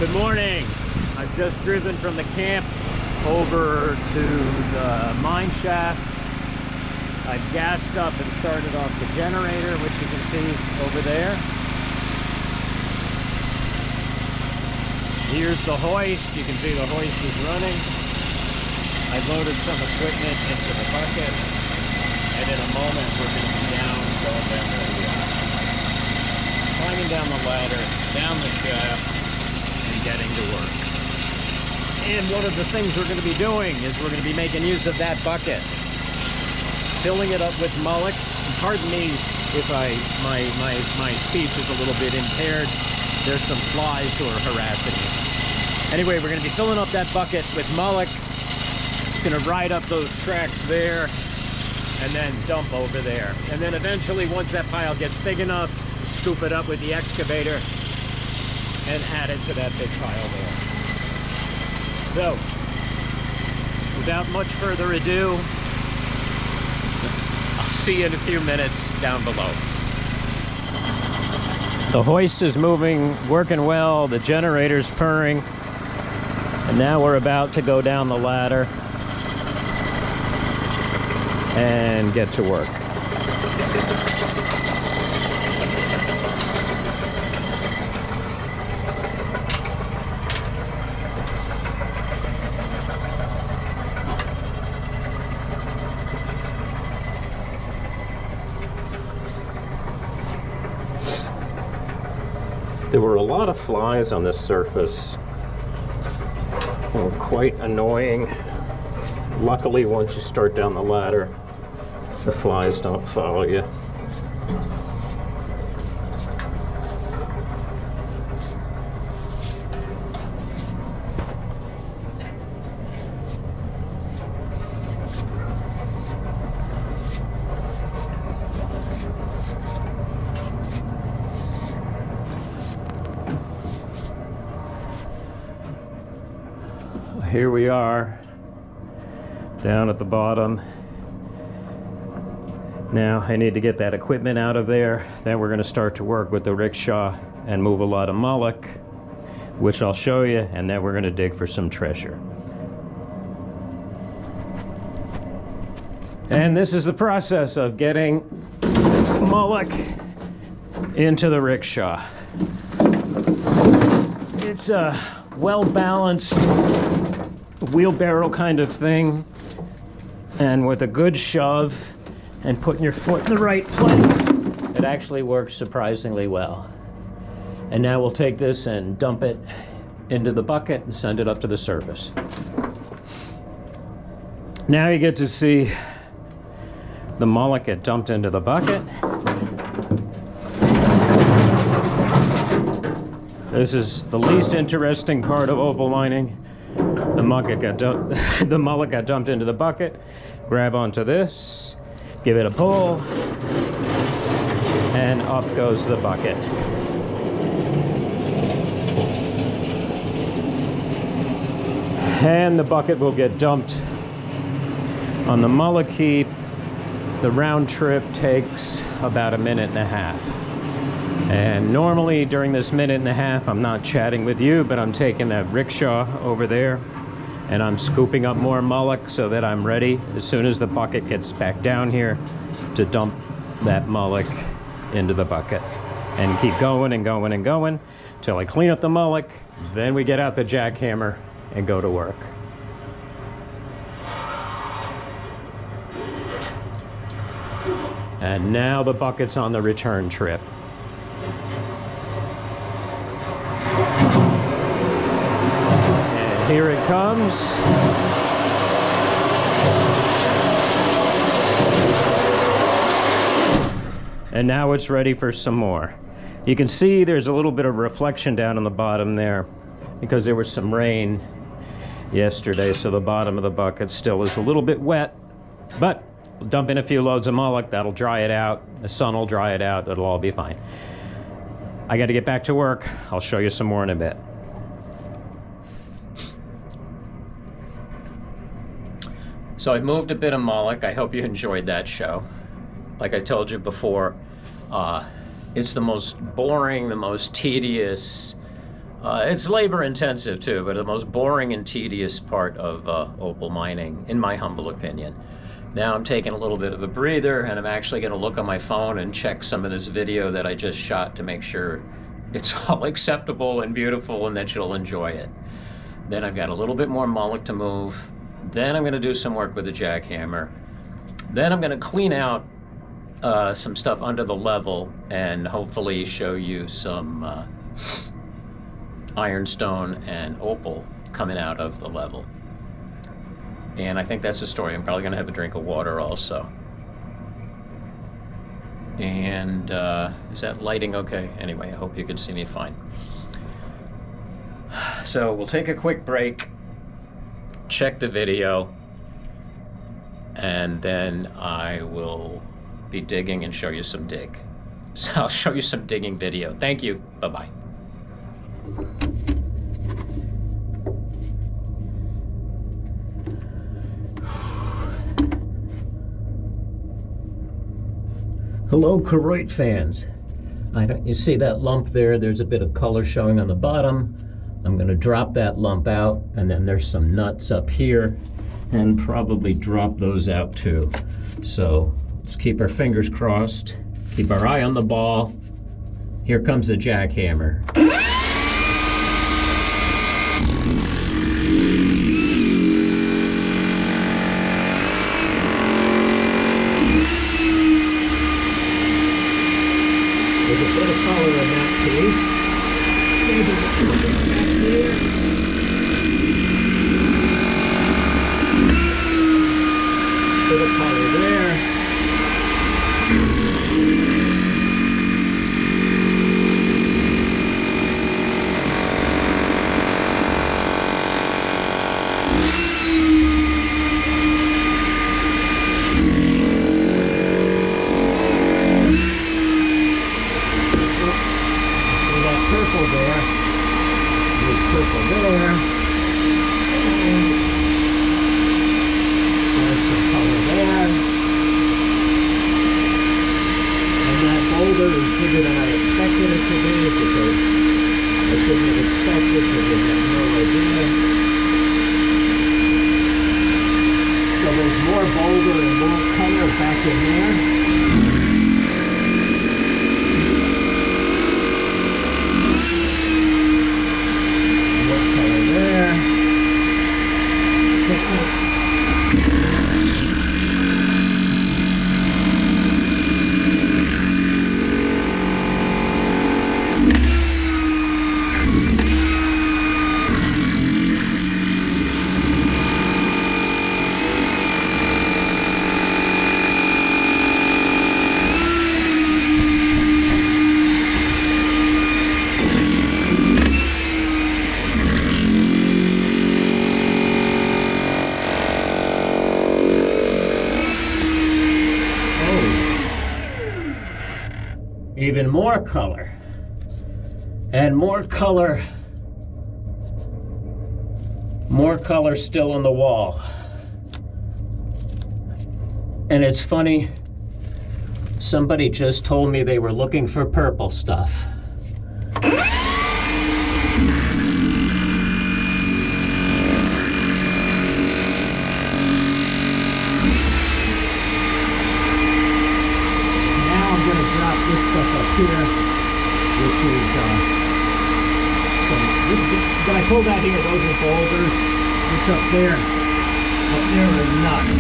Good morning. I've just driven from the camp over to the mine shaft. I've gassed up and started off the generator, which you can see over there. Here's the hoist. You can see the hoist is running. I've loaded some equipment into the bucket, and in a moment we're going to be going down climbing down the ladder, down the shaft, and getting to work. And one of the things we're going to be doing is we're going to be making use of that bucket, filling it up with mullock. Pardon me if my speech is a little bit impaired. There's some flies who are harassing me. Anyway, we're going to be filling up that bucket with mullock. Going to ride up those tracks there and then dump over there. And then eventually, once that pile gets big enough, scoop it up with the excavator and add it to that big pile there. So, without much further ado, I'll see you in a few minutes down below. The hoist is moving, working well, the generator's purring, and now we're about to go down the ladder and get to work. There were a lot of flies on this surface. They were quite annoying. Luckily, once you start down the ladder, the flies don't follow you. Here we are, down at the bottom. Now I need to get that equipment out of there. Then we're going to start to work with the rickshaw and move a lot of mullock, which I'll show you, and then we're going to dig for some treasure. And this is the process of getting mullock into the rickshaw. It's a well-balanced wheelbarrow kind of thing, and with a good shove and putting your foot in the right place, it actually works surprisingly well. And now we'll take this and dump it into the bucket and send it up to the surface. Now you get to see the mullock get dumped into the bucket. This is the least interesting part of opal mining. The mullock got dumped into the bucket. Grab onto this, give it a pull, and up goes the bucket. And the bucket will get dumped on the mullock heap. The round trip takes about 1.5 minutes. And normally during this 1.5 minutes, I'm not chatting with you, but I'm taking that rickshaw over there and I'm scooping up more mullock so that I'm ready as soon as the bucket gets back down here to dump that mullock into the bucket. And keep going and going and going till I clean up the mullock. Then we get out the jackhammer and go to work. And now the bucket's on the return trip. And here it comes. And now it's ready for some more. You can see there's a little bit of reflection down on the bottom there because there was some rain yesterday, so the bottom of the bucket still is a little bit wet, but we'll dump in a few loads of mullock. That'll dry it out. The sun will dry it out. It'll all be fine. I got to get back to work. I'll show you some more in a bit. So I've moved a bit of mullock. I hope you enjoyed that show. Like I told you before, it's the most boring, the most tedious It's labor intensive too, but the most boring and tedious part of opal mining, in my humble opinion. Now I'm taking a little bit of a breather, and I'm actually going to look on my phone and check some of this video that I just shot to make sure it's all acceptable and beautiful and that you'll enjoy it. Then I've got a little bit more mullock to move. Then I'm going to do some work with the jackhammer. Then I'm going to clean out some stuff under the level and hopefully show you some ironstone and opal coming out of the level. And I think that's the story. I'm probably going to have a drink of water also. And is that lighting okay? Anyway, I hope you can see me fine. So we'll take a quick break, check the video, and then I will be digging and show you some dig. So I'll show you some digging video. Thank you. Bye-bye. Hello, Koroit fans. You see that lump there? There's a bit of color showing on the bottom. I'm going to drop that lump out, and then there's some nuts up here, and probably drop those out too. So let's keep our fingers crossed, keep our eye on the ball. Here comes the jackhammer. There's a bit of color in that piece. Maybe a little bit back here. Bit of color there. Purple there. There's purple there. There's some color there. And that boulder is bigger than I expected it to be, because I couldn't have expected because I had no idea. So there's more boulder and more color back in there. Even more color, and more color still on the wall. And it's funny, somebody just told me they were looking for purple stuff. This stuff up here, which is when I pulled out here, those are boulders. What's up there is nuts.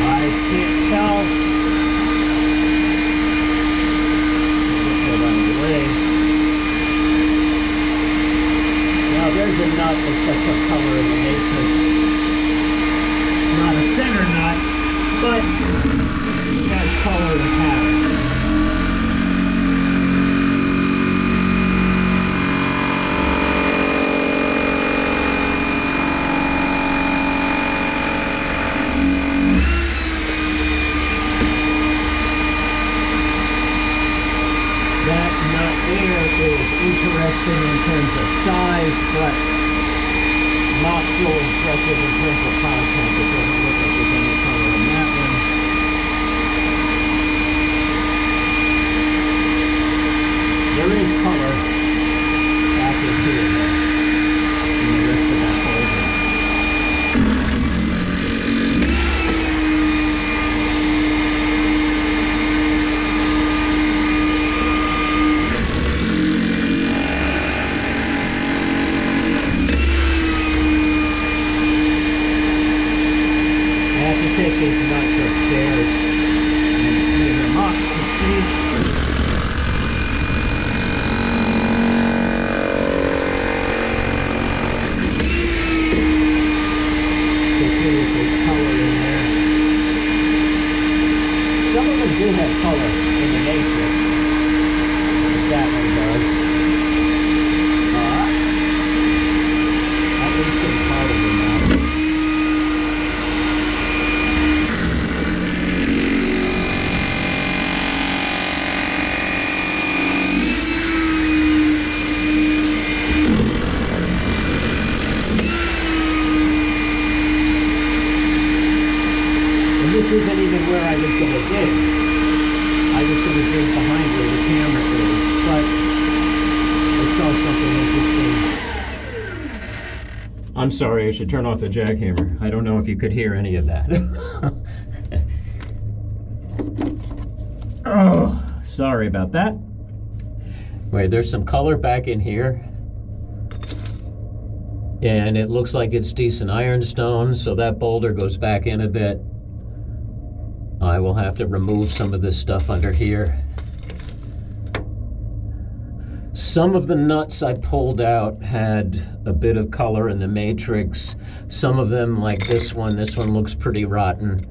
I can't tell. There's a nut that's got some color in the matrix. Not a center nut, but it has color and pattern. That nut there is interesting in terms of size. nice, but not so impressive in terms of content. It doesn't look like there's any color in that one. There is color back in here, though, in the rest of that folder. Take these nuts upstairs and clean them up to see. To see if there's color in there. Some of them do have color in the matrix. That one does. At least in part of them now. This isn't even where I was going to dig. I was going to dig behind where the camera is, but I saw something interesting. I'm sorry, I should turn off the jackhammer. I don't know if you could hear any of that. Oh, sorry about that. Wait, there's some color back in here. And it looks like it's decent ironstone, so that boulder goes back in a bit. I will have to remove some of this stuff under here. Some of the nuts I pulled out had a bit of color in the matrix. Some of them, like this one looks pretty rotten.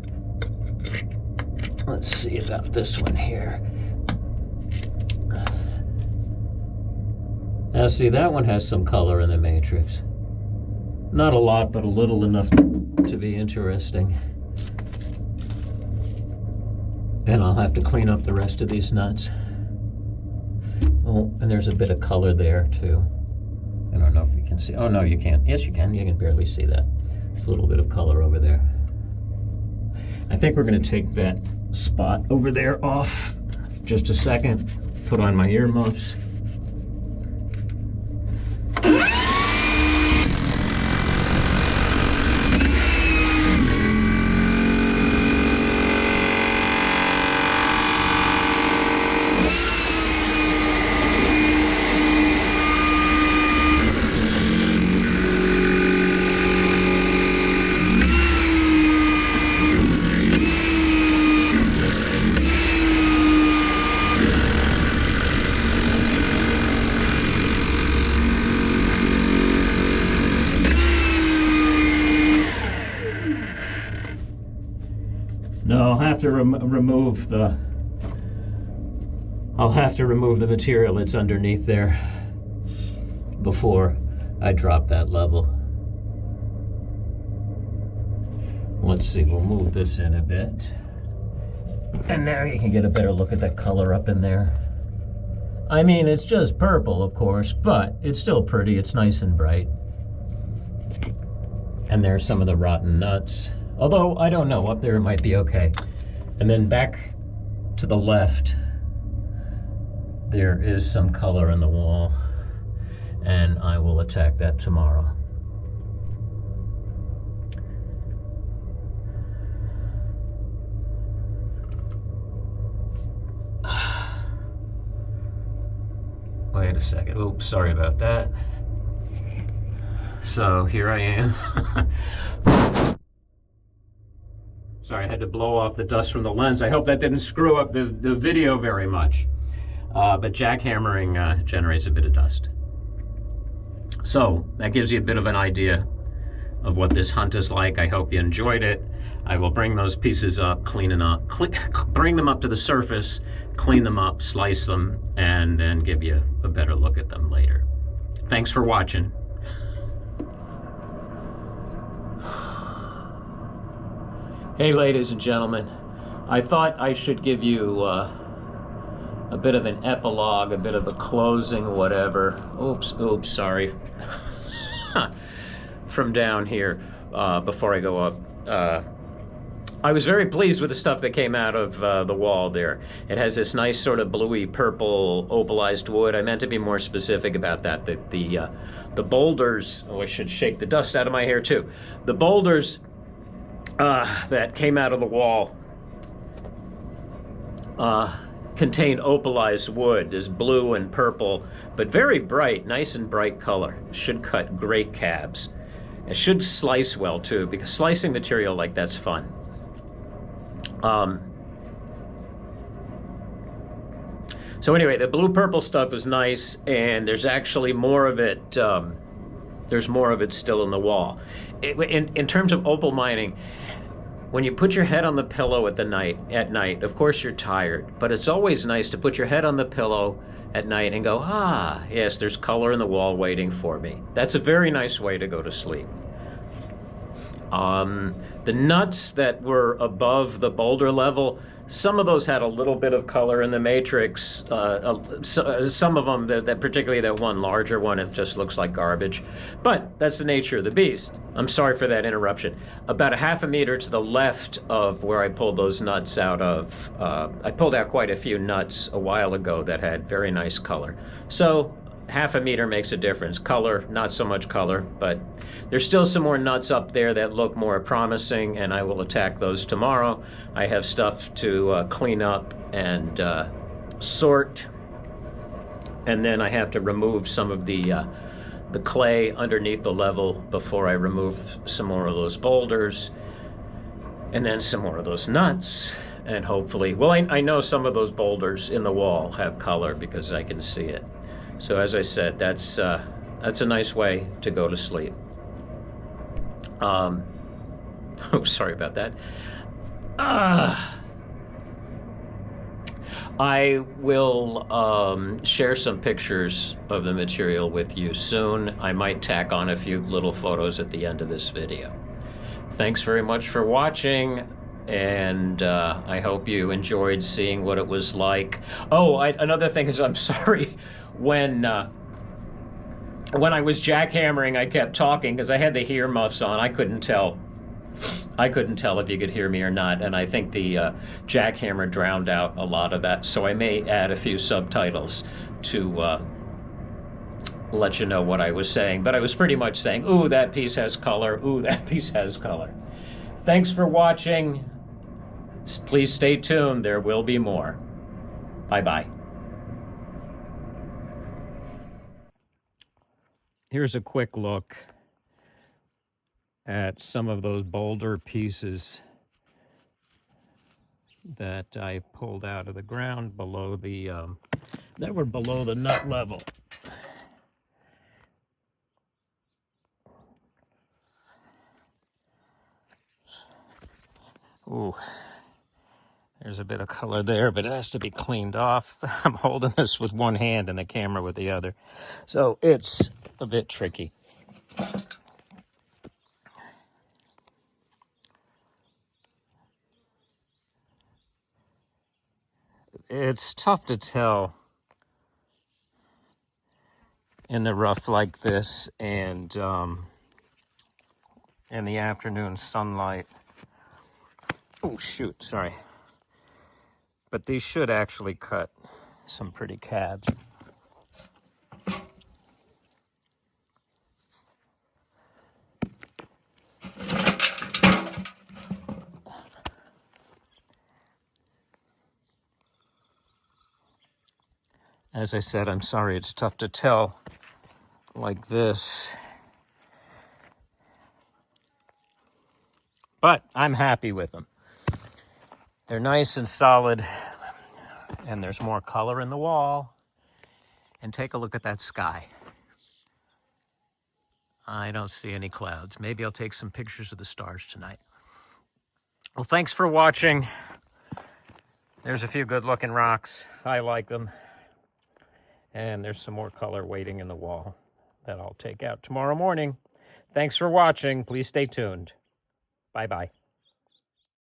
Let's see about this one here. Now see, that one has some color in the matrix. Not a lot, but a little enough to be interesting. And I'll have to clean up the rest of these nuts. Oh, and there's a bit of color there too. I don't know if you can see. Oh no, you can't. Yes, you can. You can barely see that. There's a little bit of color over there. I think we're going to take that spot over there off. Just a second. Put on my earmuffs. No, I'll have to remove the material that's underneath there before I drop that level. Let's see, we'll move this in a bit. And now you can get a better look at that color up in there. I mean, it's just purple, of course, but it's still pretty. It's nice and bright. And there's some of the rotten nuts. Although, I don't know, up there it might be okay. And then back to the left, there is some color in the wall, and I will attack that tomorrow. Wait a second. Oops, sorry about that. So here I am. Sorry, I had to blow off the dust from the lens. I hope that didn't screw up the video very much. But jackhammering generates a bit of dust. So that gives you a bit of an idea of what this hunt is like. I hope you enjoyed it. I will bring those pieces up, bring them up to the surface, clean them up, slice them, and then give you a better look at them later. Thanks for watching. Hey, ladies and gentlemen, I thought I should give you a bit of an epilogue, a bit of a closing, whatever. Oops, sorry. From down here, before I go up. I was very pleased with the stuff that came out of the wall there. It has this nice sort of bluey purple opalized wood. I meant to be more specific about that. The boulders, I should shake the dust out of my hair too. The boulders that came out of the wall contain opalized wood. There's blue and purple, but very bright, nice and bright color. Should cut great cabs. It should slice well too, because slicing material like that's fun. So anyway, the blue-purple stuff is nice, and there's actually more of it. There's more of it still in the wall. In terms of opal mining, when you put your head on the pillow at night, of course you're tired, but it's always nice to put your head on the pillow at night and go, ah, yes, there's color in the wall waiting for me. That's a very nice way to go to sleep. The nuts that were above the boulder level, some of those had a little bit of color in the matrix. Some of them, that particularly that one larger one, it just looks like garbage. But that's the nature of the beast. I'm sorry for that interruption. About a half a meter to the left of where I pulled those nuts out of, I pulled out quite a few nuts a while ago that had very nice color. So half a meter makes a difference. Color, not so much color, but there's still some more nuts up there that look more promising, and I will attack those tomorrow. I have stuff to clean up and sort, and then I have to remove some of the clay underneath the level before I remove some more of those boulders, and then some more of those nuts, and hopefully, well, I know some of those boulders in the wall have color because I can see it. So as I said, that's a nice way to go to sleep. Oh, sorry about that. I will share some pictures of the material with you soon. I might tack on a few little photos at the end of this video. Thanks very much for watching, and I hope you enjoyed seeing what it was like. Oh, another thing is, I'm sorry. When I was jackhammering, I kept talking because I had the earmuffs on. I couldn't tell if you could hear me or not, and I think the jackhammer drowned out a lot of that. So I may add a few subtitles to let you know what I was saying. But I was pretty much saying, "Ooh, that piece has color. Ooh, that piece has color." Thanks for watching. Please stay tuned. There will be more. Bye-bye. Here's a quick look at some of those boulder pieces that I pulled out of the ground below the, that were below the nut level. Ooh, there's a bit of color there, but it has to be cleaned off. I'm holding this with one hand and the camera with the other, so it's a bit tricky. It's tough to tell in the rough like this and in the afternoon sunlight. Oh shoot, sorry. But these should actually cut some pretty cabs. As I said, I'm sorry it's tough to tell like this. But I'm happy with them. They're nice and solid, and there's more color in the wall. And take a look at that sky. I don't see any clouds. Maybe I'll take some pictures of the stars tonight. Well, thanks for watching. There's a few good-looking rocks. I like them. And there's some more color waiting in the wall that I'll take out tomorrow morning. Thanks for watching. Please stay tuned. Bye-bye.